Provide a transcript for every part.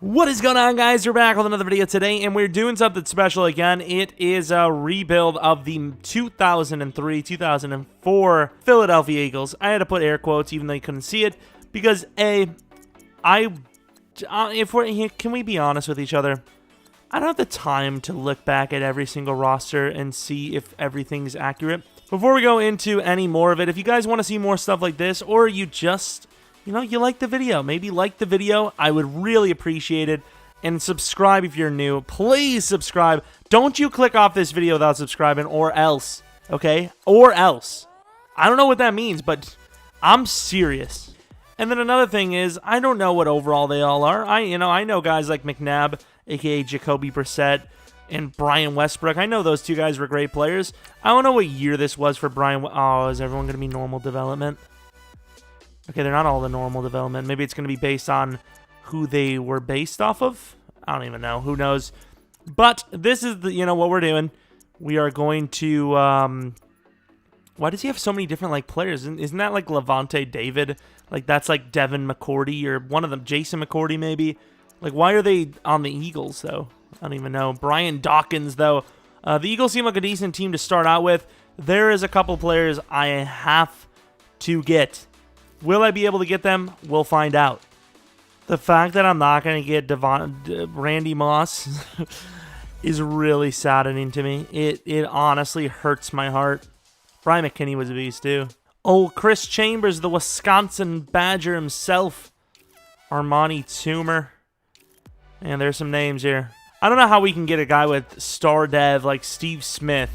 What is going on, guys? We're back with another video today, and we're doing something special again. It is a rebuild of the 2003-2004 Philadelphia Eagles. I had to put air quotes even though you couldn't see it, because can we be honest with each other? I don't have the time to look back at every single roster and see if everything's accurate. Before we go into any more of it, if you guys want to see more stuff like this, or you just... you like the video. Maybe like the video. I would really appreciate it. And subscribe if you're new. Please subscribe. Don't you click off this video without subscribing, or else. Okay? Or else. I don't know what that means, but I'm serious. And then another thing is, I don't know what overall they all are. I know guys like McNabb, aka Jacoby Brissett, and Brian Westbrook. I know those two guys were great players. I don't know what year this was for Brian. Oh, is everyone going to be normal development? Okay, they're not all the normal development. Maybe it's going to be based on who they were based off of. I don't even know. Who knows? But this is what we're doing. We are going to. Why does he have so many different players? Isn't that like Levante David? That's like Devin McCourty or one of them, Jason McCourty maybe. Why are they on the Eagles though? I don't even know. Brian Dawkins though. The Eagles seem like a decent team to start out with. There is a couple players I have to get. Will I be able to get them? We'll find out. The fact that I'm not going to get Randy Moss is really saddening to me. It honestly hurts my heart. Brian McKinney was a beast too. Oh, Chris Chambers, the Wisconsin Badger himself. Armani Toomer. And there's some names here. I don't know how we can get a guy with star dev like Steve Smith,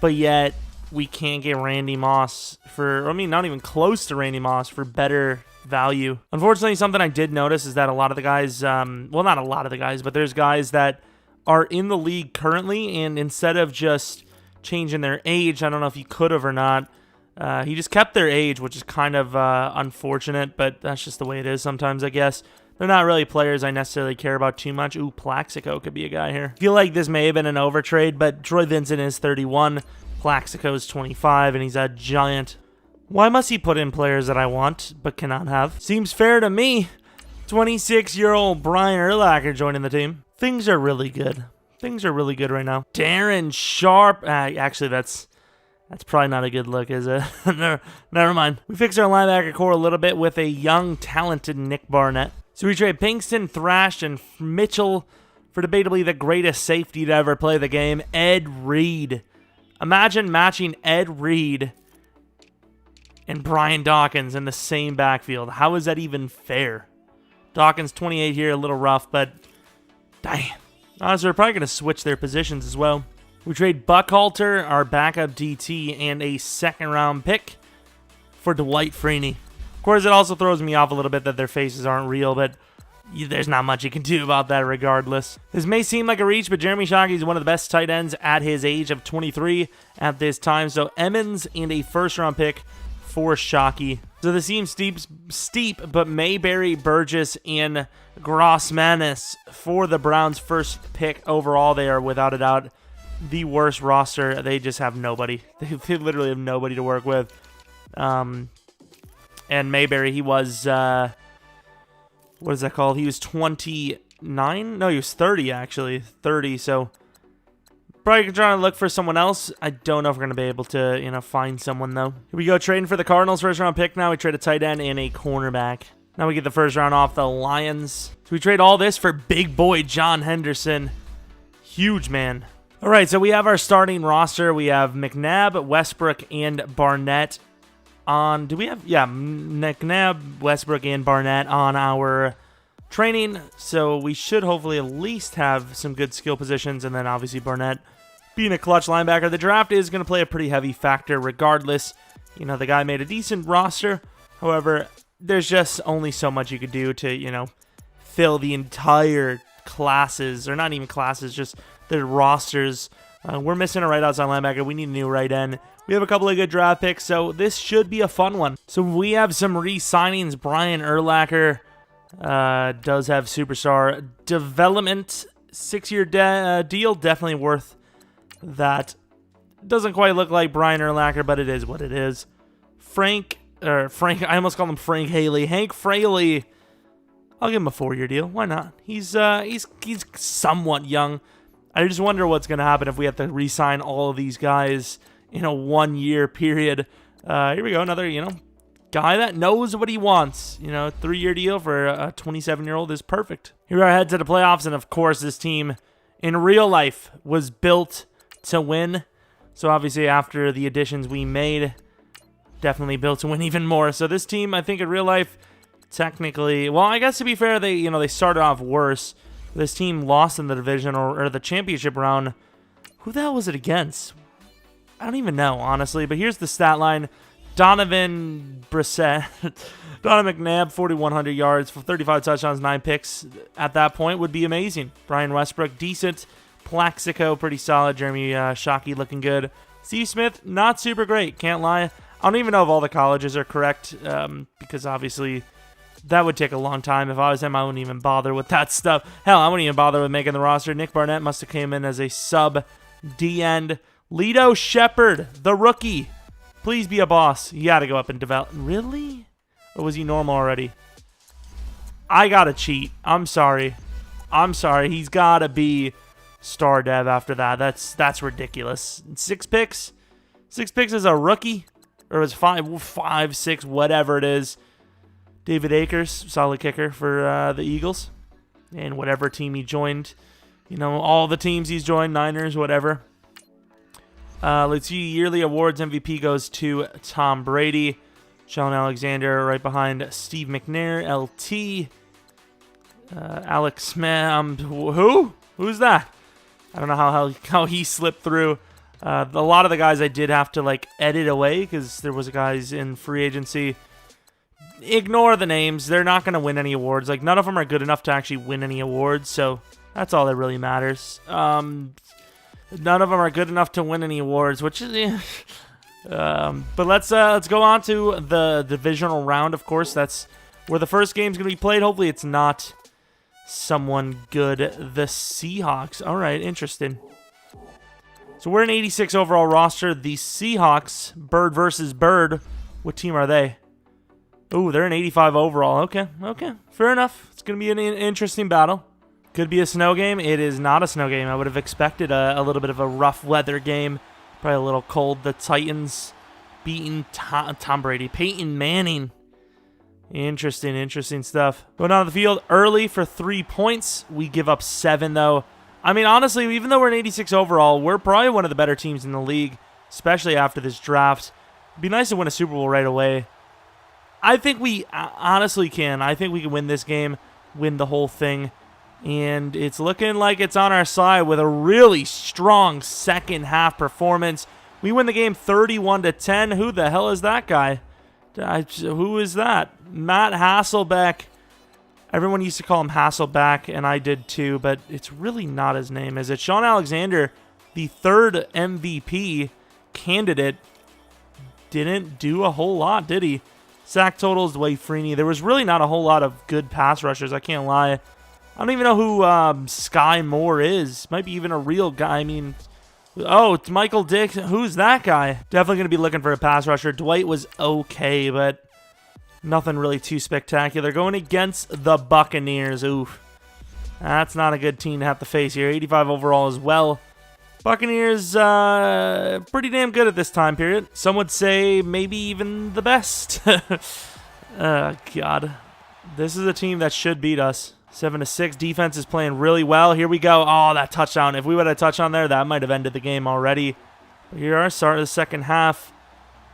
but yet we can't get Randy Moss for, not even close to Randy Moss for better value. Unfortunately, something I did notice is that a lot of the guys, well, not a lot of the guys, but there's guys that are in the league currently, and instead of just changing their age, I don't know if he could have or not, he just kept their age, which is kind of unfortunate, but that's just the way it is sometimes, I guess. They're not really players I necessarily care about too much. Ooh, Plaxico could be a guy here. I feel like this may have been an overtrade, but Troy Vincent is 31. Plaxico's 25, and he's a giant. Why must he put in players that I want, but cannot have? Seems fair to me. 26-year-old Brian Urlacher joining the team. Things are really good. Things are really good right now. Darren Sharp. Actually, that's probably not a good look, is it? Never mind. We fixed our linebacker core a little bit with a young, talented Nick Barnett. So we trade Pinkston, Thrash, and Mitchell for debatably the greatest safety to ever play the game, Ed Reed. Imagine matching Ed Reed and Brian Dawkins in the same backfield. How is that even fair? Dawkins 28 here, a little rough, but damn. Honestly, we're probably going to switch their positions as well. We trade Buckhalter, our backup DT, and a second-round pick for Dwight Freeney. Of course, it also throws me off a little bit that their faces aren't real, but there's not much you can do about that regardless. This may seem like a reach, but Jeremy Shockey is one of the best tight ends at his age of 23 at this time. So Emmons and a first-round pick for Shockey. So the seems steep, but Mayberry, Burgess, and Grossmanis for the Browns' first pick overall. They are, without a doubt, the worst roster. They just have nobody. They literally have nobody to work with. And Mayberry, he was... what is that called? He was 29? No, he was 30, actually. 30, so probably trying to look for someone else. I don't know if we're going to be able to, find someone, though. Here we go, trading for the Cardinals' first-round pick now. We trade a tight end and a cornerback. Now we get the first round off the Lions. So we trade all this for big boy John Henderson. Huge, man. All right, so we have our starting roster. We have McNabb, Westbrook, and Barnett. Do we have, McNabb, Westbrook, and Barnett on our training, so we should hopefully at least have some good skill positions, and then obviously Barnett being a clutch linebacker. The draft is going to play a pretty heavy factor regardless. The guy made a decent roster. However, there's just only so much you could do to, fill the entire classes, or not even classes, just the rosters. We're missing a right outside linebacker. We need a new right end. We have a couple of good draft picks, so this should be a fun one. So we have some re-signings. Brian Urlacher does have superstar development. 6-year deal, definitely worth that. Doesn't quite look like Brian Urlacher, but it is what it is. Frank, I almost called him Frank Haley. Hank Fraley I'll give him a 4-year deal. Why not? He's somewhat young. I just wonder what's going to happen if we have to re-sign all of these guys in a 1-year period. Here we go, another, guy that knows what he wants. 3-year deal for a 27-year-old is perfect. Here we are head to the playoffs, and of course this team in real life was built to win. So obviously after the additions we made, definitely built to win even more. So this team, I think in real life, technically, well, I guess to be fair, they started off worse. This team lost in the divisional or the championship round. Who the hell was it against? I don't even know, honestly. But here's the stat line. Donovan McNabb, 4,100 yards for 35 touchdowns, 9 picks. At that point would be amazing. Brian Westbrook, decent. Plaxico, pretty solid. Jeremy Shockey, looking good. Steve Smith, not super great. Can't lie. I don't even know if all the colleges are correct because obviously that would take a long time. If I was him, I wouldn't even bother with that stuff. Hell, I wouldn't even bother with making the roster. Nick Barnett must have came in as a sub D-end. Lito Shepard, the rookie. Please be a boss. You got to go up and develop. Really? Or was he normal already? I got to cheat. I'm sorry. He's got to be star dev after that. That's ridiculous. 6 picks? 6 picks as a rookie? Or was 5, 6, whatever it is. David Akers, solid kicker for the Eagles. And whatever team he joined. All the teams he's joined, Niners, whatever. Let's see, yearly awards MVP goes to Tom Brady. Sean Alexander right behind Steve McNair, LT. Alex Smith, who? Who's that? I don't know how he slipped through. A lot of the guys I did have to edit away because there was guys in free agency. Ignore the names. They're not going to win any awards. None of them are good enough to actually win any awards, so that's all that really matters. None of them are good enough to win any awards, which is... but let's go on to the divisional round, of course. That's where the first game's going to be played. Hopefully it's not someone good. The Seahawks. All right, interesting. So we're an 86 overall roster. The Seahawks, Bird versus Bird. What team are they? Ooh, they're an 85 overall. Okay. Fair enough. It's going to be an interesting battle. Could be a snow game. It is not a snow game. I would have expected a little bit of a rough weather game. Probably a little cold. The Titans beating Tom Brady. Peyton Manning. Interesting stuff. Going on the field early for 3 points. We give up 7, though. I mean, honestly, even though we're an 86 overall, we're probably one of the better teams in the league, especially after this draft. It'd be nice to win a Super Bowl right away. I think we honestly can. I think we can win this game, win the whole thing. And it's looking like it's on our side with a really strong second half performance. We win the game 31-10. Who the hell is that guy? Who is that? Matt Hasselbeck. Everyone used to call him Hasselback, and I did too, but it's really not his name, is it? Sean Alexander, the third MVP candidate, didn't do a whole lot, did he? Sack totals, Dwight Freeney. There was really not a whole lot of good pass rushers, I can't lie. I don't even know who Sky Moore is. Might be even a real guy. I mean, oh, it's Michael Dick. Who's that guy? Definitely going to be looking for a pass rusher. Dwight was okay, but nothing really too spectacular. Going against the Buccaneers. Oof. That's not a good team to have to face here. 85 overall as well. Buccaneers, pretty damn good at this time period. Some would say maybe even the best. God. This is a team that should beat us. 7-6. Defense is playing really well. Here we go. Oh, that touchdown. If we would have touched on there, that might have ended the game already. But here are start of the second half.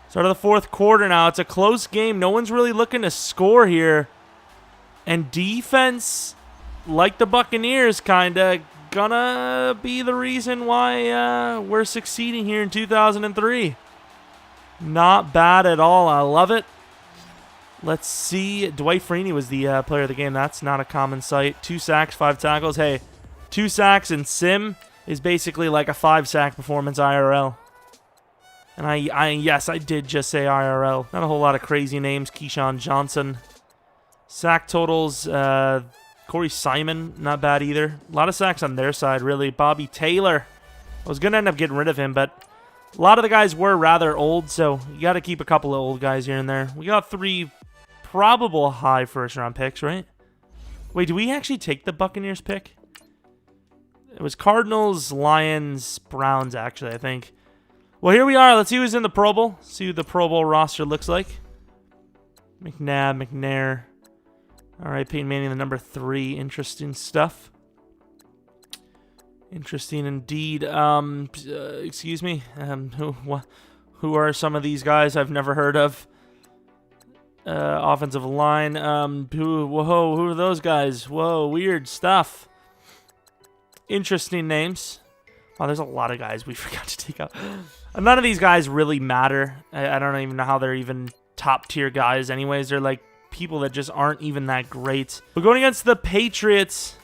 Start of the fourth quarter now. It's a close game. No one's really looking to score here. And defense, like the Buccaneers, kind of gonna be the reason why we're succeeding here in 2003. Not bad at all. I love it. Let's see. Dwight Freeney was the player of the game. That's not a common sight. 2 sacks, 5 tackles. Hey, 2 sacks in Sim is basically like a 5-sack performance IRL. And yes, I did just say IRL. Not a whole lot of crazy names. Keyshawn Johnson. Sack totals. Corey Simon, not bad either. A lot of sacks on their side, really. Bobby Taylor. I was going to end up getting rid of him, but a lot of the guys were rather old, so you got to keep a couple of old guys here and there. We got 3 probable high first-round picks, right? Wait, did we actually take the Buccaneers pick? It was Cardinals, Lions, Browns, actually, I think. Well, here we are. Let's see who's in the Pro Bowl. See who the Pro Bowl roster looks like. McNabb, McNair. All right, Peyton Manning, the number 3. Interesting stuff. Interesting indeed. Excuse me. Who are some of these guys I've never heard of? Offensive line. Who are those guys? Whoa, weird stuff. Interesting names. Wow, there's a lot of guys we forgot to take out. None of these guys really matter. I don't even know how they're even top tier guys anyways. They're like people that just aren't even that great. We're going against the Patriots.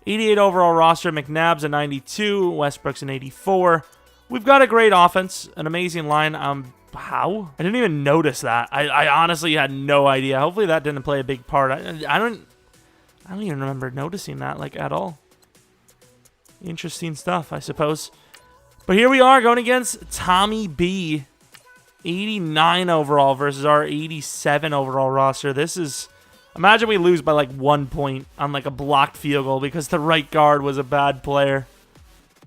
88 overall roster. McNabb's a 92. Westbrook's an 84. We've got a great offense. An amazing line. How? I didn't even notice that. I honestly had no idea. Hopefully that didn't play a big part. I don't even remember noticing that like at all. Interesting stuff, I suppose. But here we are going against Tommy B. 89 overall versus our 87 overall roster. This is... Imagine we lose by like 1 point on like a blocked field goal because the right guard was a bad player.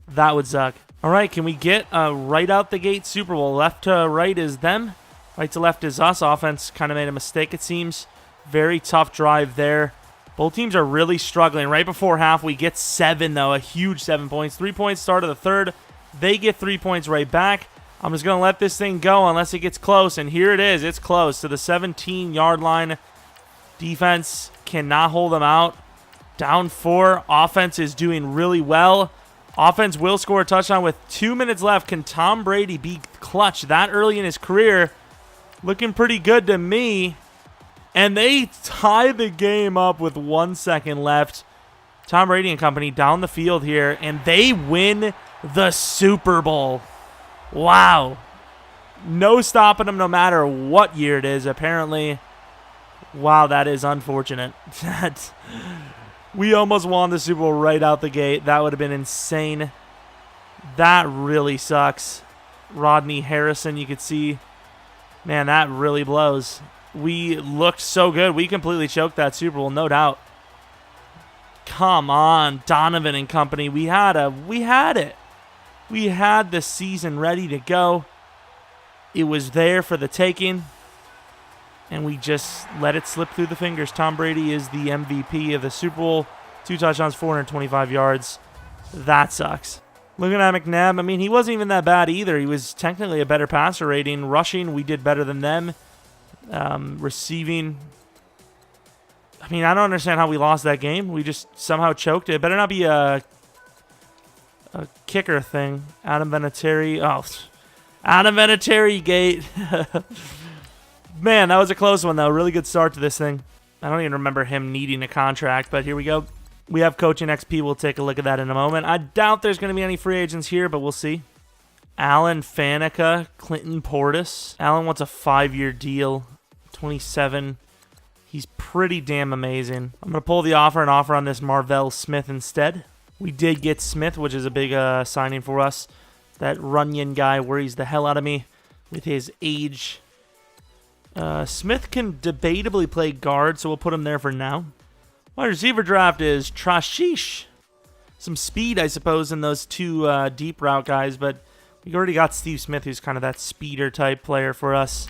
That would suck. All right, can we get a right out the gate Super Bowl? Left to right is them. Right to left is us. Offense kind of made a mistake, it seems. Very tough drive there. Both teams are really struggling. Right before half, we get 7, though. A huge 7 points. 3 points start of the third. They get 3 points right back. I'm just going to let this thing go unless it gets close. And here it is. It's close to the 17-yard line. Defense cannot hold them out. Down 4. Offense is doing really well. Offense will score a touchdown with 2 minutes left. Can Tom Brady be clutch that early in his career? Looking pretty good to me. And they tie the game up with 1 second left. Tom Brady and company down the field here, and they win the Super Bowl. Wow. No stopping them no matter what year it is, apparently. Wow, that is unfortunate. We almost won the Super Bowl right out the gate. That would have been insane. That really sucks. Rodney Harrison, you could see. Man, that really blows. We looked so good. We completely choked that Super Bowl, no doubt. Come on, Donovan and company. We had it. We had the season ready to go. It was there for the taking. And we just let it slip through the fingers. Tom Brady is the MVP of the Super Bowl. 2 touchdowns, 425 yards. That sucks. Looking at McNabb, I mean, he wasn't even that bad either. He was technically a better passer rating. Rushing, we did better than them. Receiving, I mean, I don't understand how we lost that game. We just somehow choked it. It better not be a kicker thing. Adam Vinatieri. Oh, Adam Vinatieri gate. Man, that was a close one, though. Really good start to this thing. I don't even remember him needing a contract, but here we go. We have coaching XP. We'll take a look at that in a moment. I doubt there's going to be any free agents here, but we'll see. Alan Faneca, Clinton Portis. Alan wants a 5-year deal, 27. He's pretty damn amazing. I'm going to pull the offer and offer on this Marvell Smith instead. We did get Smith, which is a big signing for us. That Runyon guy worries the hell out of me with his age. Smith can debatably play guard, so we'll put him there for now. My receiver draft is Trashish. Some speed, I suppose, in those 2 deep route guys, but we already got Steve Smith, who's kind of that speeder type player for us.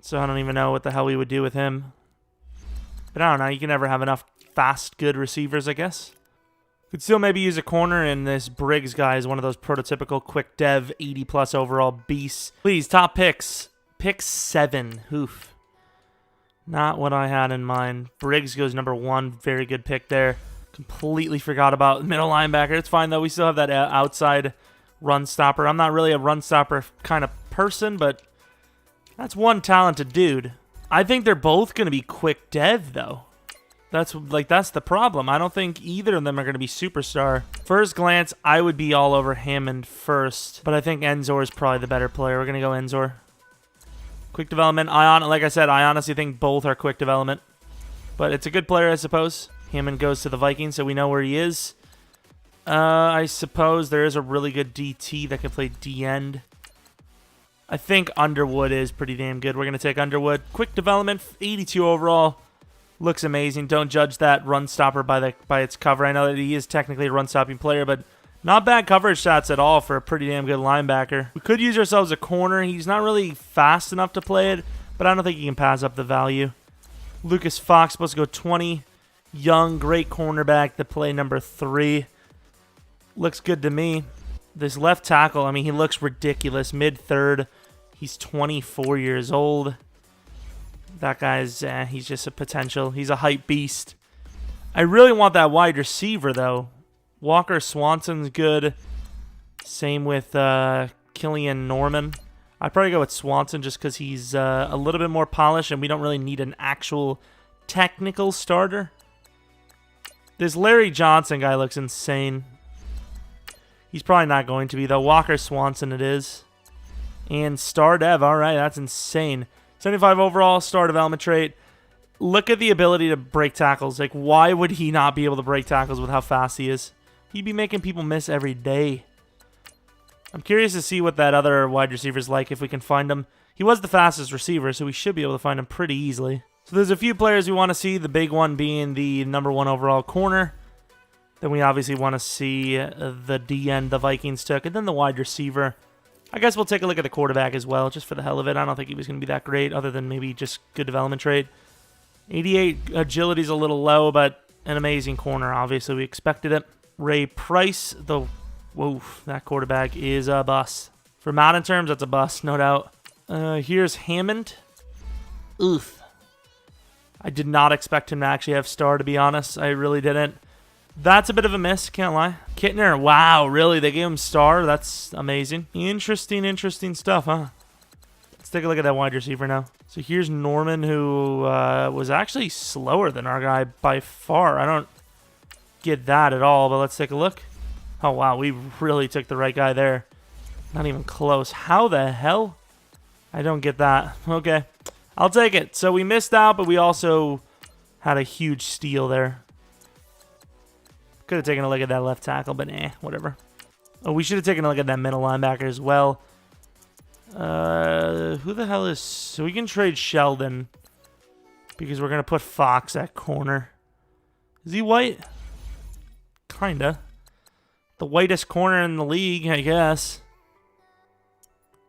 So I don't even know what the hell we would do with him. But I don't know. You can never have enough fast, good receivers, I guess. Could still maybe use a corner, and this Briggs guy is one of those prototypical quick dev, 80-plus overall beasts. Please, top picks. Pick 7. Oof. Not what I had in mind. Briggs goes number 1. Very good pick there. Completely forgot about middle linebacker. It's fine, though. We still have that outside run stopper. I'm not really a run stopper kind of person, but that's one talented dude. I think they're both going to be quick dev, though. That's the problem. I don't think either of them are going to be superstar. First glance, I would be all over Hammond first, but I think Enzor is probably the better player. We're going to go Enzor. Quick development. Like I said, I honestly think both are quick development, but it's a good player, I suppose. Hammond goes to the Vikings, so we know where he is. I suppose there is a really good DT that can play D-end. I think Underwood is pretty damn good. We're going to take Underwood. Quick development, 82 overall. Looks amazing. Don't judge that run stopper by its cover. I know that he is technically a run-stopping player, but not bad coverage stats at all for a pretty damn good linebacker. We could use ourselves a corner. He's not really fast enough to play it, but I don't think he can pass up the value. Lucas Fox supposed to go 20. Young, great cornerback to play number 3. Looks good to me. This left tackle, I mean, he looks ridiculous. Mid-third. He's 24 years old. That guy's, he's just a potential. He's a hype beast. I really want that wide receiver, though. Walker Swanson's good. Same with Killian Norman. I'd probably go with Swanson just because he's a little bit more polished and we don't really need an actual technical starter. This Larry Johnson guy looks insane. He's probably not going to be, though. Walker Swanson it is. And star dev. All right, that's insane. 75 overall, star development trait. Look at the ability to break tackles. Like, why would he not be able to break tackles with how fast he is? He'd be making people miss every day. I'm curious to see what that other wide receiver's like if we can find him. He was the fastest receiver, so we should be able to find him pretty easily. So there's a few players we want to see, the big one being the #1 overall corner. Then we obviously want to see the DN the Vikings took, and then the wide receiver. I guess we'll take a look at the quarterback as well, just for the hell of it. I don't think he was going to be that great, other than maybe just good development trait. 88 agility's a little low, but an amazing corner. Obviously, we expected it. Ray Price, whoa, that quarterback is a bust. For Madden terms, that's a bust, no doubt. Here's Hammond. Oof. I did not expect him to actually have star, to be honest. I really didn't. That's a bit of a miss, can't lie. Kittner, wow, really? They gave him star? That's amazing. Interesting stuff, huh? Let's take a look at that wide receiver now. So here's Norman, who was actually slower than our guy by far. I don't get that at all, but let's take a look. Oh, wow, we really took the right guy there. Not even close. How the hell? I don't get that. Okay, I'll take it. So we missed out, but we also had a huge steal there. Could have taken a look at that left tackle, but whatever. Oh, we should have taken a look at that middle linebacker as well. Who the hell is... So we can trade Sheldon because we're going to put Fox at corner. Is he white? Kinda. The whitest corner in the league, I guess.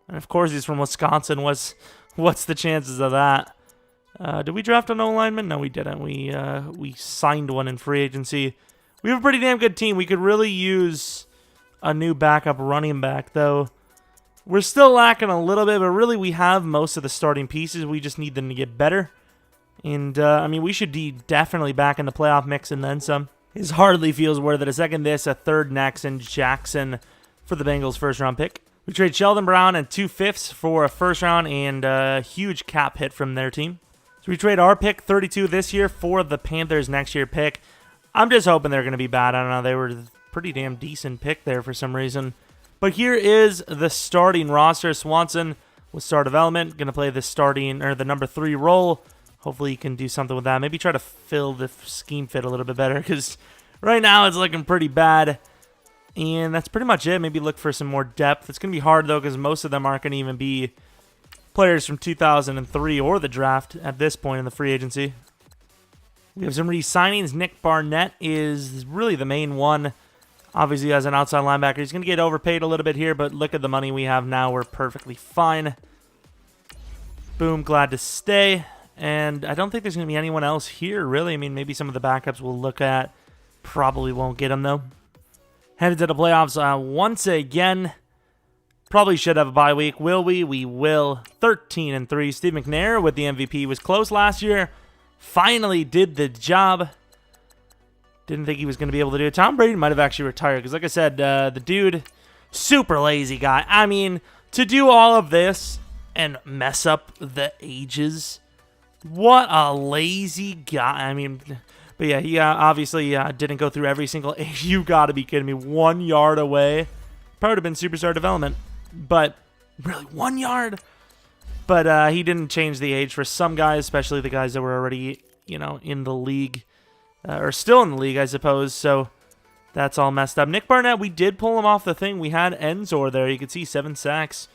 And of course he's from Wisconsin. What's the chances of that? Did we draft an O-lineman? No, we didn't. We signed one in free agency. We have a pretty damn good team. We could really use a new backup running back, though. We're still lacking a little bit, but really we have most of the starting pieces. We just need them to get better. And, I mean, we should be definitely back in the playoff mix and then some. His hardly feels worth it. A second this, a third next, and Jackson for the Bengals' first-round pick. We trade Sheldon Brown and 2/5 for a first-round and a huge cap hit from their team. So we trade our pick, 32 this year, for the Panthers' next year pick. I'm just hoping they're going to be bad. I don't know. They were a pretty damn decent pick there for some reason. But here is the starting roster. Swanson with star development. Going to play the starting, or the number 3 role. Hopefully he can do something with that. Maybe try to fill the scheme fit a little bit better, because right now it's looking pretty bad. And that's pretty much it. Maybe look for some more depth. It's going to be hard, though, because most of them aren't going to even be players from 2003 or the draft at this point in the free agency. We have some re-signings. Nick Barnett is really the main one. Obviously, as an outside linebacker, he's going to get overpaid a little bit here, but look at the money we have now. We're perfectly fine. Boom, glad to stay. And I don't think there's going to be anyone else here, really. I mean, maybe some of the backups we'll look at. Probably won't get them, though. Headed to the playoffs once again. Probably should have a bye week. Will we? We will. 13-3. Steve McNair with the MVP was close last year. Finally did the job. Didn't think he was going to be able to do it. Tom Brady might have actually retired because, like I said, the dude, super lazy guy. I mean, to do all of this and mess up the ages, what a lazy guy. I mean, but yeah, he obviously didn't go through every single age. You got to be kidding me. 1 yard away. Probably would have been superstar development. But really, 1 yard? But he didn't change the age for some guys, especially the guys that were already, in the league. Or still in the league, I suppose. So that's all messed up. Nick Barnett, we did pull him off the thing. We had Enzor there. You could see 7 sacks.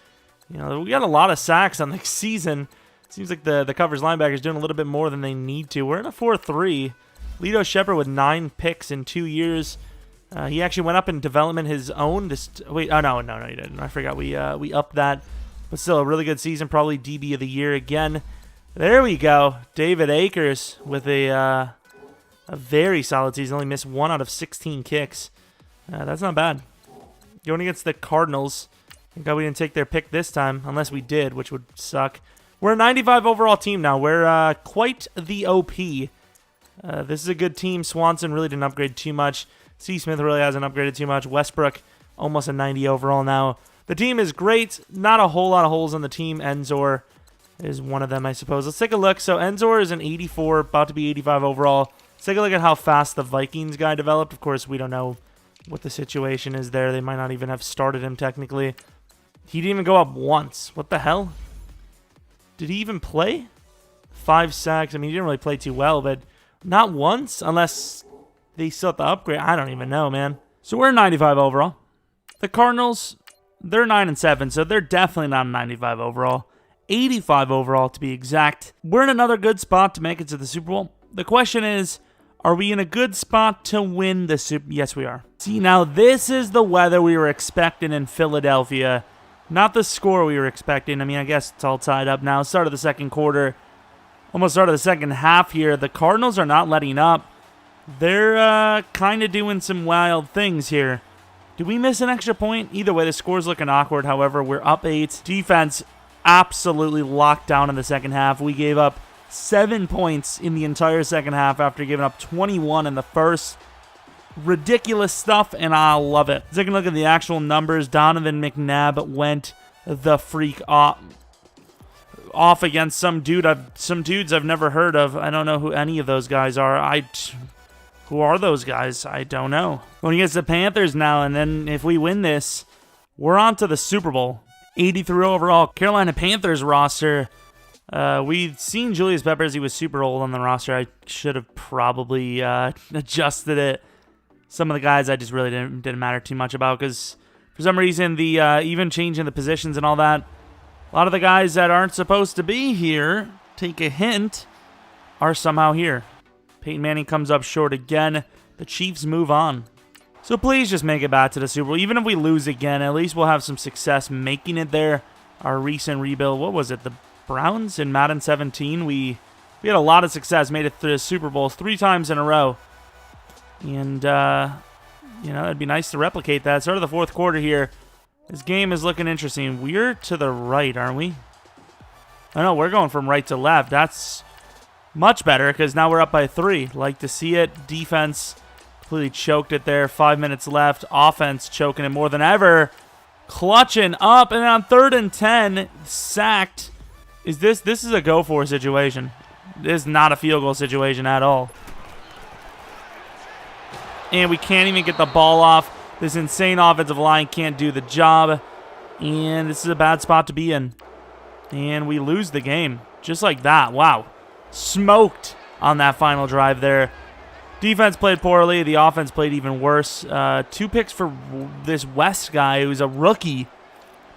We got a lot of sacks on the season. Seems like the coverage linebackers doing a little bit more than they need to. We're in a 4-3. Lito Shepard with 9 picks in 2 years. He actually went up in development his own. Wait, oh no, he didn't. I forgot we upped that. But still, a really good season. Probably DB of the year again. There we go. David Akers with a very solid season. Only missed 1 out of 16 kicks. That's not bad. Going against the Cardinals. Thank God we didn't take their pick this time, unless we did, which would suck. We're a 95 overall team now. We're quite the OP. This is a good team. Swanson really didn't upgrade too much. C. Smith really hasn't upgraded too much. Westbrook, almost a 90 overall now. The team is great. Not a whole lot of holes on the team. Enzor is one of them, I suppose. Let's take a look. So Enzor is an 84, about to be 85 overall. Let's take a look at how fast the Vikings guy developed. Of course, we don't know what the situation is there. They might not even have started him technically. He didn't even go up once. What the hell? Did he even play? 5 sacks. I mean, he didn't really play too well, but not once, unless they still have to upgrade. I don't even know, man. So we're 95 overall. The Cardinals, they're 9-7, so they're definitely not 95 overall. 85 overall, to be exact. We're in another good spot to make it to the Super Bowl. The question is, are we in a good spot to win the Super Bowl? Yes, we are. See, now this is the weather we were expecting in Philadelphia. Not the score we were expecting. I mean, I guess it's all tied up now. Start of the second quarter. Almost start of the second half here. The Cardinals are not letting up. They're kind of doing some wild things here. Did we miss an extra point? Either way, the score's looking awkward. However, we're up 8. Defense absolutely locked down in the second half. We gave up 7 points in the entire second half after giving up 21 in the first. Ridiculous stuff, and I love it. Taking a look at the actual numbers, Donovan Mcnabb went the freak off against some dudes I've never heard of. I don't know who any of those guys are. Who are those guys? I don't know. Going against the Panthers now, and then if we win this, we're on to the Super Bowl. 83 overall. Carolina Panthers roster. We'd seen Julius Peppers. He was super old on the roster. I should have probably adjusted it. Some of the guys I just really didn't matter too much about because for some reason the even changing the positions and all that, a lot of the guys that aren't supposed to be here, take a hint, are somehow here. Peyton Manning comes up short again. The Chiefs move on. So please just make it back to the Super Bowl. Even if we lose again, at least we'll have some success making it there. Our recent rebuild, what was it? The Browns in Madden 17? We had a lot of success, made it through the Super Bowls 3 times in a row. And, it'd be nice to replicate that. Start of the fourth quarter here. This game is looking interesting. We're to the right, aren't we? Oh, no, we're going from right to left. That's much better because now we're up by 3. Like to see it. Defense completely choked it there. 5 minutes left. Offense choking it more than ever. Clutching up. And on 3rd and 10, sacked. This is a go-for situation. This is not a field goal situation at all. And we can't even get the ball off. This insane offensive line can't do the job. And this is a bad spot to be in. And we lose the game. Just like that. Wow. Smoked on that final drive there. Defense played poorly. The offense played even worse. 2 picks for this West guy who's a rookie.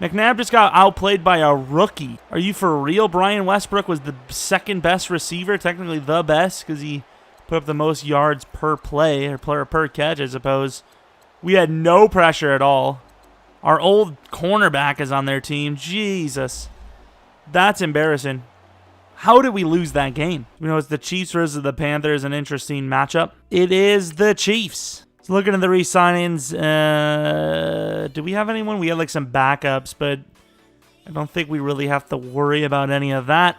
McNabb just got outplayed by a rookie. Are you for real? Brian Westbrook was the second best receiver. Technically the best because he put up the most yards per play, or per catch, I suppose. We had no pressure at all. Our old cornerback is on their team. Jesus. That's embarrassing. How did we lose that game? You know, it's the Chiefs versus the Panthers, an interesting matchup. It is the Chiefs. So looking at the re-signings, do we have anyone? We had like some backups, but I don't think we really have to worry about any of that.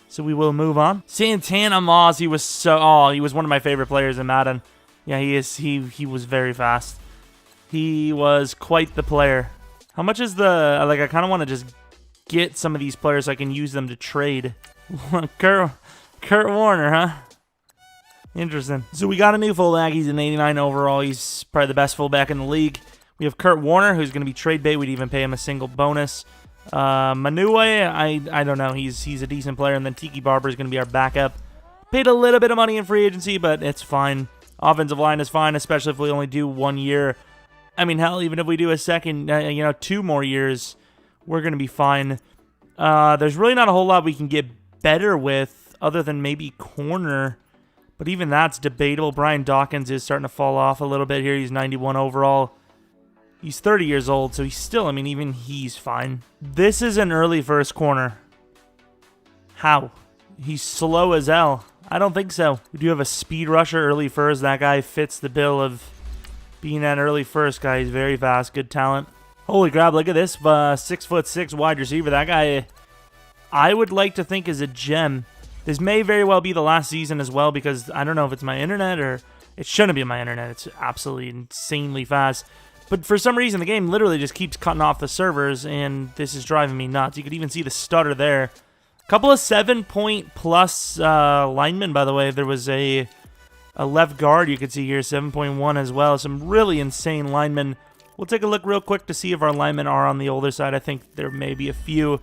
So we will move on. Santana Moss, he was one of my favorite players in Madden. Yeah, he is. He was very fast. He was quite the player. How much is the, I kind of want to just get some of these players so I can use them to trade. Kurt Warner, huh? Interesting. So we got a new fullback. He's an 89 overall. He's probably the best fullback in the league. We have Kurt Warner, who's going to be trade bait. We'd even pay him a single bonus. Manue, I don't know. He's a decent player. And then Tiki Barber is going to be our backup. Paid a little bit of money in free agency, but it's fine. Offensive line is fine, especially if we only do 1 year. I mean, hell, even if we do a second, 2 more years, we're going to be fine. There's really not a whole lot we can get better with other than maybe corner. But even that's debatable. Brian Dawkins is starting to fall off a little bit here. He's 91 overall. He's 30 years old, so he's still, I mean, even he's fine. This is an early first corner. How? He's slow as hell. I don't think so. We do have a speed rusher, early first. That guy fits the bill of being an early first guy. He's very fast, good talent. Holy crap, look at this 6'6" wide receiver. That guy, I would like to think, is a gem. This may very well be the last season as well, because I don't know if it's my internet or it shouldn't be my internet. It's absolutely insanely fast. But for some reason, the game literally just keeps cutting off the servers, and this is driving me nuts. You could even see the stutter there. A couple of 7-point-plus linemen, by the way. There was a left guard you could see here, 7.1 as well. Some really insane linemen. We'll take a look real quick to see if our linemen are on the older side. I think there may be a few.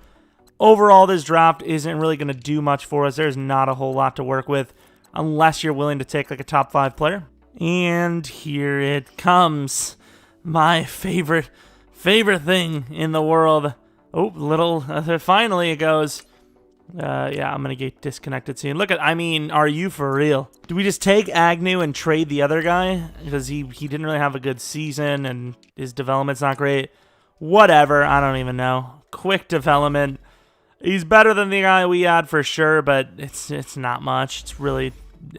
Overall, this draft isn't really going to do much for us. There's not a whole lot to work with unless you're willing to take like a top 5 player. And here it comes. My favorite thing in the world. Oh, finally it goes. Yeah, I'm going to get disconnected soon. Look at, I mean, are you for real? Do we just take Agnew and trade the other guy? Because he didn't really have a good season and his development's not great. Whatever, I don't even know. Quick development. He's better than the guy we had for sure, but it's not much. It's really,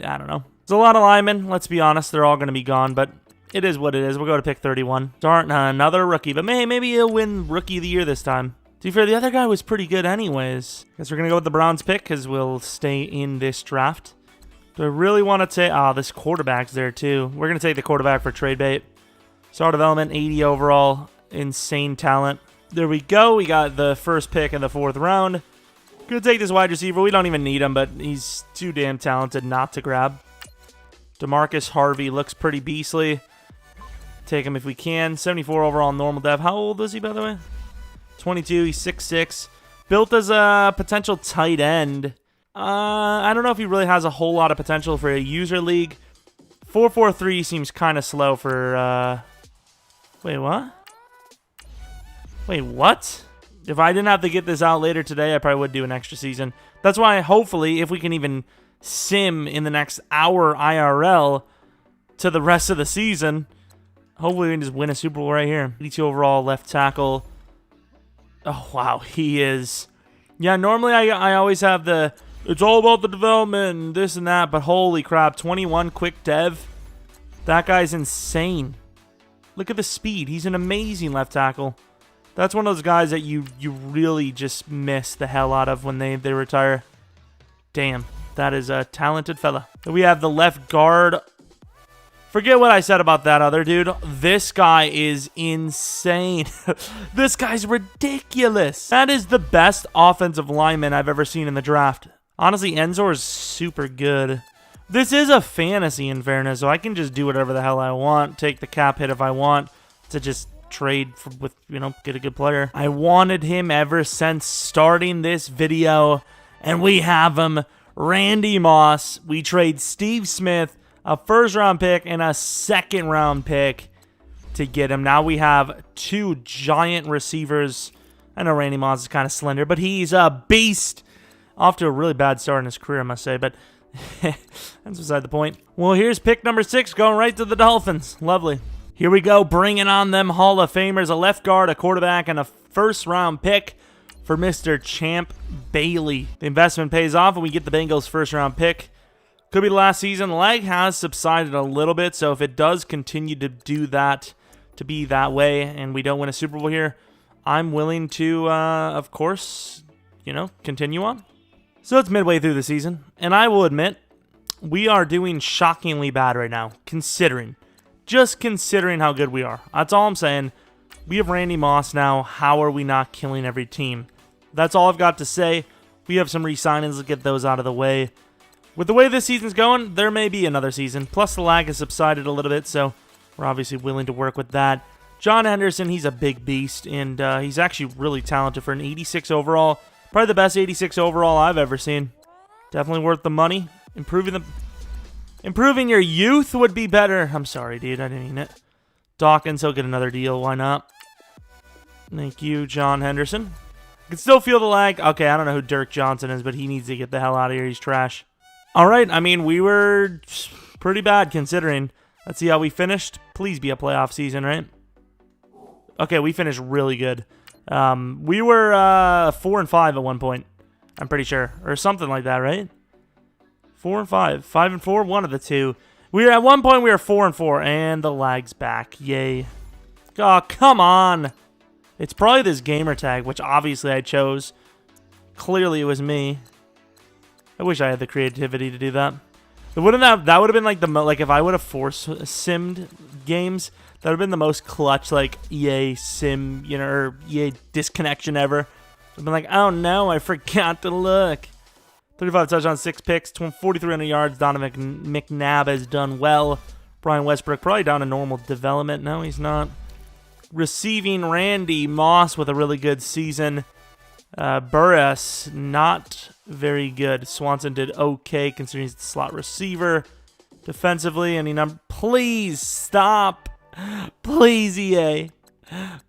I don't know. There's a lot of linemen, let's be honest. They're all going to be gone, but it is what it is. We'll go to pick 31. Darn, another rookie, but maybe he'll win Rookie of the Year this time. To be fair, the other guy was pretty good anyways. Guess we're going to go with the Browns pick because we'll stay in this draft. Do I really want to take... this quarterback's there too. We're going to take the quarterback for trade bait. Star development, 80 overall. Insane talent. There we go. We got the first pick in the 4th round. Gonna take this wide receiver. We don't even need him, but he's too damn talented not to grab. DeMarcus Harvey looks pretty beastly. Take him if we can. 74 overall normal dev. How old is he, by the way? 22. He's 6'6". Built as a potential tight end. I don't know if he really has a whole lot of potential for a user league. 4.43 seems kind of slow for... Wait, what? Wait, what? If I didn't have to get this out later today, I probably would do an extra season. That's why, hopefully, if we can even sim in the next hour IRL to the rest of the season, hopefully we can just win a Super Bowl right here. 82 overall left tackle. Oh, wow, he is. Yeah, normally I always have the, it's all about the development and this and that, but holy crap, 21 quick dev. That guy's insane. Look at the speed. He's an amazing left tackle. That's one of those guys that you really just miss the hell out of when they retire. Damn, that is a talented fella. We have the left guard. Forget what I said about that other dude. This guy is insane. This guy's ridiculous. That is the best offensive lineman I've ever seen in the draft. Honestly, Enzor is super good. This is a fantasy, in fairness, so I can just do whatever the hell I want. Take the cap hit if I want to just trade with, get a good player. I wanted him ever since starting this video, and we have him. Randy Moss. We trade Steve Smith, a 1st-round pick, and a 2nd-round pick to get him. Now we have 2 giant receivers. I know Randy Moss is kind of slender, but he's a beast. Off to a really bad start in his career, I must say, but that's beside the point. Well, here's pick number 6, going right to the Dolphins. Lovely. Here we go, bringing on them Hall of Famers, a left guard, a quarterback, and a 1st-round pick for Mr. Champ Bailey. The investment pays off, and we get the Bengals' 1st-round pick. Could be the last season. The lag has subsided a little bit, so if it does continue to do that, to be that way, and we don't win a Super Bowl here, I'm willing to, of course, continue on. So it's midway through the season, and I will admit, we are doing shockingly bad right now, just considering how good we are. That's all I'm saying. We have Randy Moss now. How are we not killing every team? That's all I've got to say. We have some re-signings. Let's get those out of the way. With the way this season's going, there may be another season. Plus, the lag has subsided a little bit, so we're obviously willing to work with that. John Henderson, he's a big beast, and he's actually really talented for an 86 overall. Probably the best 86 overall I've ever seen. Definitely worth the money. Improving your youth would be better. I'm sorry, dude. I didn't mean it. Dawkins, he'll get another deal. Why not? Thank you, John Henderson. can still feel the lag. Okay, I don't know who Dirk Johnson is, but he needs to get the hell out of here. He's trash. All right, I mean, we were pretty bad considering. Let's see how we finished. Please be a playoff season, right? Okay, we finished really good. We were 4-5 at one point, I'm pretty sure, or something like that, right? 4-5, 5-4, one of the two. We were at one point we were 4-4, and the lag's back. Yay! Oh, come on! It's probably this Gamertag, which obviously I chose. Clearly, it was me. I wish I had the creativity to do that. That would have been like like if I would have force simmed games. That would have been the most clutch, like, EA sim, you know, or EA disconnection ever. I've been like, oh no, I forgot to look. 35 touchdowns, 6 picks, 4,300 yards. Donovan Mcnabb has done well. Brian Westbrook probably down to normal development. No, he's not. Receiving, Randy Moss with a really good season. Burris, not very good. Swanson did okay considering he's the slot receiver. Defensively, any number. Please stop. Please, EA.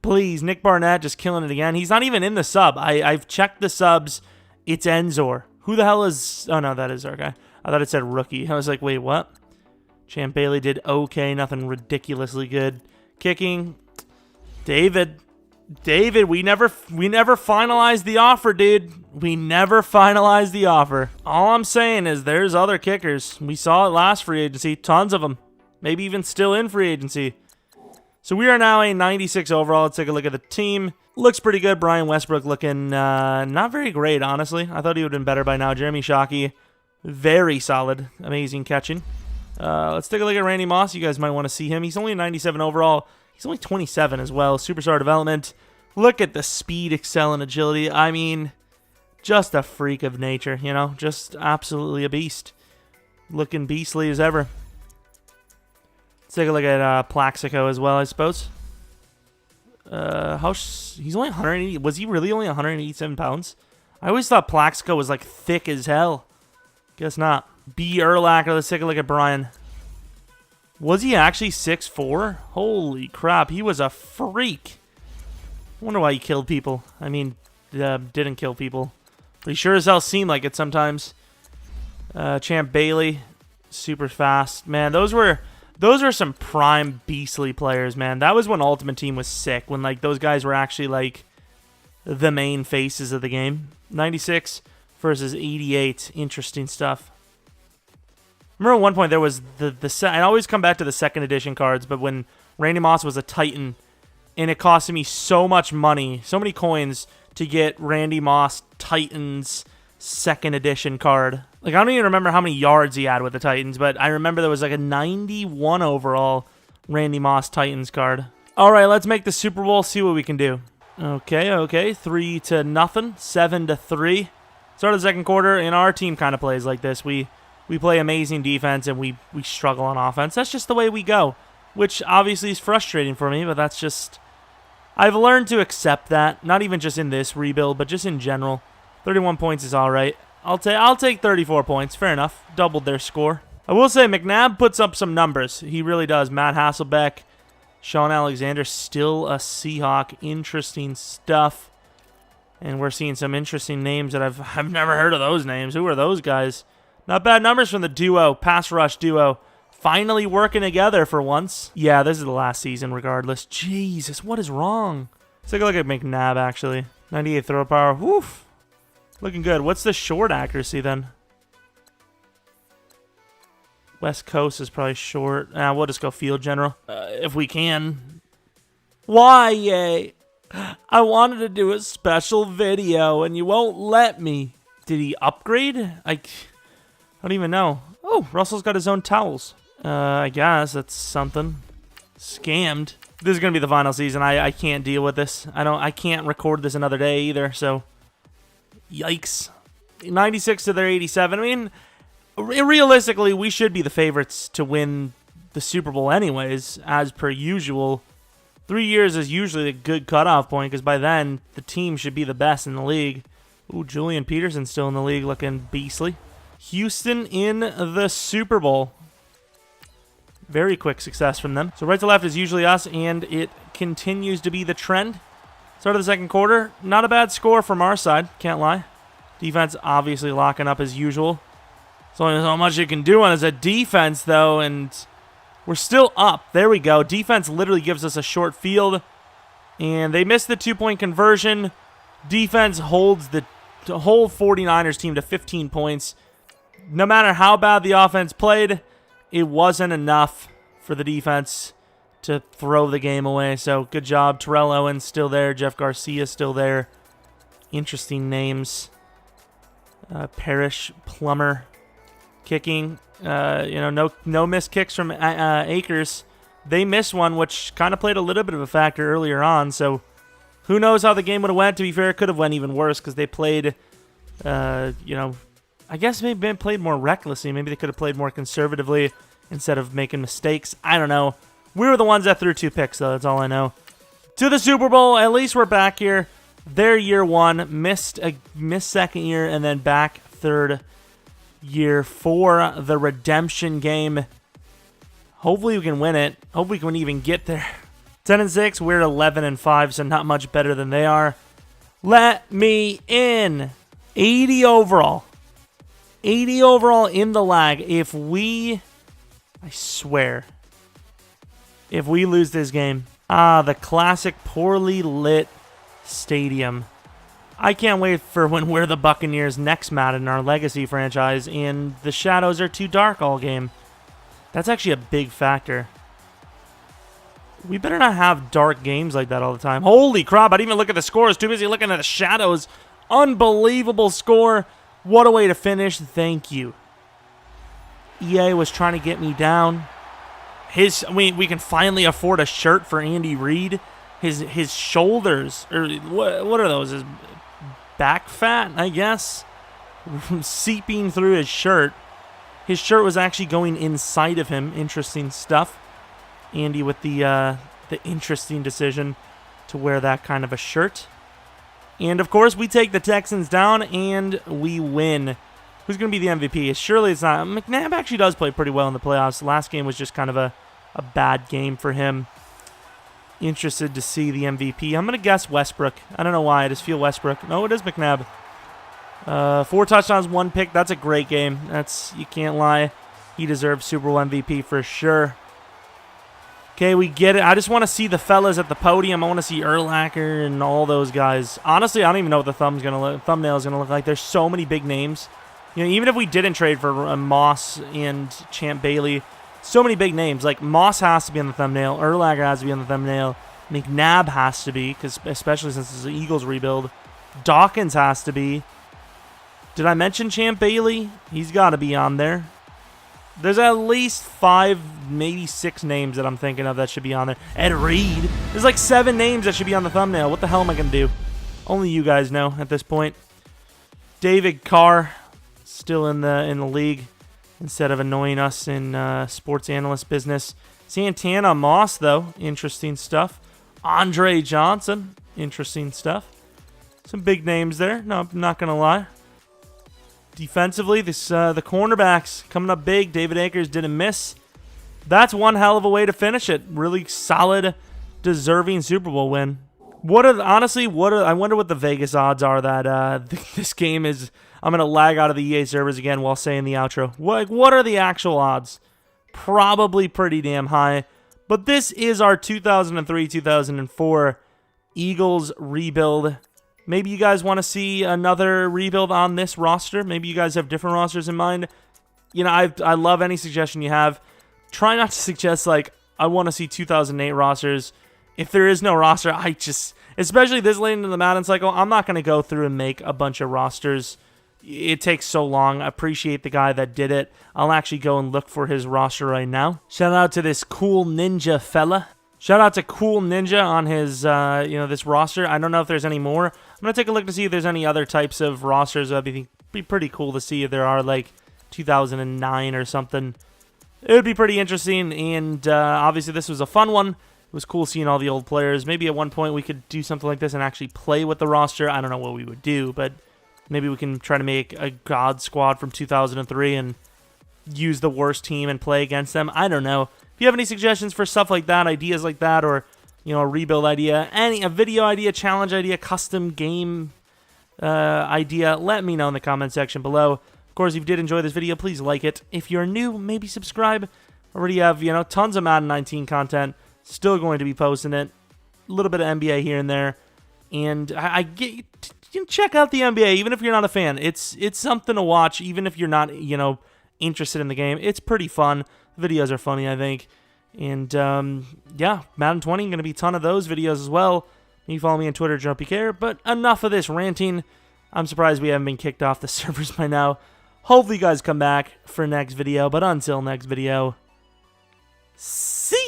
Please. Nick Barnett just killing it again. He's not even in the sub. I've checked the subs. It's Enzor. Who the hell is... Oh, no, that is our guy. I thought it said rookie. I was like, wait, what? Champ Bailey did okay. Nothing ridiculously good. Kicking. David, we never finalized the offer, dude. We never finalized the offer. All I'm saying is there's other kickers. We saw it last free agency. Tons of them. Maybe even still in free agency. So we are now a 96 overall. Let's take a look at the team. Looks pretty good. Brian Westbrook looking not very great, honestly. I thought he would have been better by now. Jeremy Shockey, very solid. Amazing catching. Let's take a look at Randy Moss. You guys might want to see him. He's only a 97 overall. He's only 27 as well. Superstar development. Look at the speed, excel, and agility. I mean, just a freak of nature, you know? Just absolutely a beast. Looking beastly as ever. Let's take a look at Plaxico as well, I suppose. He's only 180. Was he really only 187 pounds? I always thought Plaxico was like thick as hell. Guess not. B. Urlacher. Let's take a look at Brian. Was he actually 6'4"? Holy crap, he was a freak. I wonder why he killed people. I mean, didn't kill people. But he sure as hell seemed like it sometimes. Champ Bailey, super fast. Man, those were some prime beastly players, man. That was when Ultimate Team was sick, when like those guys were actually like the main faces of the game. 96 versus 88. Interesting stuff. Remember at one point there was I always come back to the second edition cards, but when Randy Moss was a Titan, and it costed me so much money, so many coins to get Randy Moss Titans second edition card. Like, I don't even remember how many yards he had with the Titans, but I remember there was like a 91 overall Randy Moss Titans card. All right, let's make the Super Bowl, see what we can do. Okay, 3-0, 7-3. Start of the second quarter, and our team kind of plays like this. We play amazing defense, and we struggle on offense. That's just the way we go, which obviously is frustrating for me, but that's just... I've learned to accept that, not even just in this rebuild, but just in general. 31 points is all right. I'll take 34 points. Fair enough. Doubled their score. I will say McNabb puts up some numbers. He really does. Matt Hasselbeck, Sean Alexander, still a Seahawk. Interesting stuff. And we're seeing some interesting names that I've never heard of those names. Who are those guys? Not bad numbers from the duo, pass rush duo. Finally working together for once. Yeah, this is the last season regardless. Jesus, what is wrong? Let's take a look at McNabb, actually. 98 throw power. Woof. Looking good. What's the short accuracy then? West Coast is probably short. We'll just go field general. If we can. Why, yay? I wanted to do a special video and you won't let me. Did he upgrade? I don't even know. Oh, Russell's got his own towels. I guess that's something. Scammed. This is gonna be the final season. I can't deal with this. I can't record this another day either, so yikes. 96 to their 87. I mean, realistically, we should be the favorites to win the Super Bowl anyways, as per usual. 3 years is usually a good cutoff point, because by then, the team should be the best in the league. Ooh, Julian Peterson's still in the league, looking beastly. Houston in the Super Bowl. Very quick success from them. So right to left is usually us, and it continues to be the trend. Start of the second quarter. Not a bad score from our side. Can't lie. Defense obviously locking up as usual. There's only so much you can do on as a defense, though, and we're still up. There we go. Defense literally gives us a short field, and they missed the two-point conversion. Defense holds the whole 49ers team to 15 points. No matter how bad the offense played, it wasn't enough for the defense to throw the game away. So good job. Terrell Owens still there. Jeff Garcia still there. Interesting names. Parrish, Plummer, kicking. No missed kicks from Akers. They missed one, which kind of played a little bit of a factor earlier on. So who knows how the game would have went. To be fair, it could have went even worse because they played, I guess maybe they played more recklessly. Maybe they could have played more conservatively instead of making mistakes. I don't know. We were the ones that threw 2 picks, though. That's all I know. To the Super Bowl. At least we're back here. Their year 1. Missed second year, and then back third year for the redemption game. Hopefully we can win it. Hopefully we can even get there. 10-6. We're 11-5, so not much better than they are. Let me in. 80 overall. 80 overall in the lag. I swear, if we lose this game, the classic poorly lit stadium. I can't wait for when we're the Buccaneers next Madden, our legacy franchise, and the shadows are too dark all game. That's actually a big factor. We better not have dark games like that all the time. Holy crap, I didn't even look at the scores. Too busy looking at the shadows. Unbelievable score. What a way to finish. Thank you. EA was trying to get me down. We can finally afford a shirt for Andy Reid. His shoulders, or what are those? His back fat, I guess, seeping through his shirt. His shirt was actually going inside of him. Interesting stuff. Andy with the interesting decision to wear that kind of a shirt. And, of course, we take the Texans down, and we win. Who's going to be the MVP? Surely it's not. McNabb actually does play pretty well in the playoffs. The last game was just kind of a bad game for him. Interested to see the MVP. I'm going to guess Westbrook. I don't know why. I just feel Westbrook. No, it is McNabb. 4 touchdowns, 1 pick. That's a great game. You can't lie. He deserves Super Bowl MVP for sure. Okay, we get it. I just want to see the fellas at the podium. I want to see Urlacher and all those guys. Honestly, I don't even know what the thumbnail is going to look like. There's so many big names. Even if we didn't trade for Moss and Champ Bailey, so many big names. Like, Moss has to be on the thumbnail. Urlacher has to be on the thumbnail. McNabb has to be, especially since it's an Eagles rebuild. Dawkins has to be. Did I mention Champ Bailey? He's got to be on there. There's at least 5, maybe 6 names that I'm thinking of that should be on there. Ed Reed. There's like 7 names that should be on the thumbnail. What the hell am I going to do? Only you guys know at this point. David Carr, still in the league instead of annoying us in sports analyst business. Santana Moss, though. Interesting stuff. Andre Johnson. Interesting stuff. Some big names there. No, I'm not going to lie. Defensively, the cornerbacks coming up big. David Akers didn't miss. That's one hell of a way to finish it. Really solid, deserving Super Bowl win. I wonder what the Vegas odds are that this game is. I'm going to lag out of the EA servers again while saying the outro. What are the actual odds? Probably pretty damn high. But this is our 2003-2004 Eagles rebuild. Maybe you guys want to see another rebuild on this roster. Maybe you guys have different rosters in mind. I love any suggestion you have. Try not to suggest, I want to see 2008 rosters. If there is no roster, especially this late into the Madden cycle, I'm not going to go through and make a bunch of rosters. It takes so long. I appreciate the guy that did it. I'll actually go and look for his roster right now. Shout out to this cool ninja fella. Shout out to Cool Ninja on his, this roster. I don't know if there's any more. I'm going to take a look to see if there's any other types of rosters. That'd be pretty cool to see if there are, 2009 or something. It would be pretty interesting, and obviously this was a fun one. It was cool seeing all the old players. Maybe at one point we could do something like this and actually play with the roster. I don't know what we would do, but maybe we can try to make a God squad from 2003 and use the worst team and play against them. I don't know. If you have any suggestions for stuff like that, ideas like that, or you know, a rebuild idea, a video idea, challenge idea, custom game idea, let me know in the comment section below. Of course, if you did enjoy this video, please like it. If you're new, maybe subscribe. Already have, you know, tons of Madden 19 content. Still going to be posting it. A little bit of NBA here and there. And I get, check out the NBA, even if you're not a fan. It's something to watch, even if you're not, you know, interested in the game. It's pretty fun. The videos are funny, I think. And, yeah, Madden 20, going to be a ton of those videos as well. You can follow me on Twitter, Jeromepkr. But enough of this ranting. I'm surprised we haven't been kicked off the servers by now. Hopefully you guys come back for next video. But until next video, see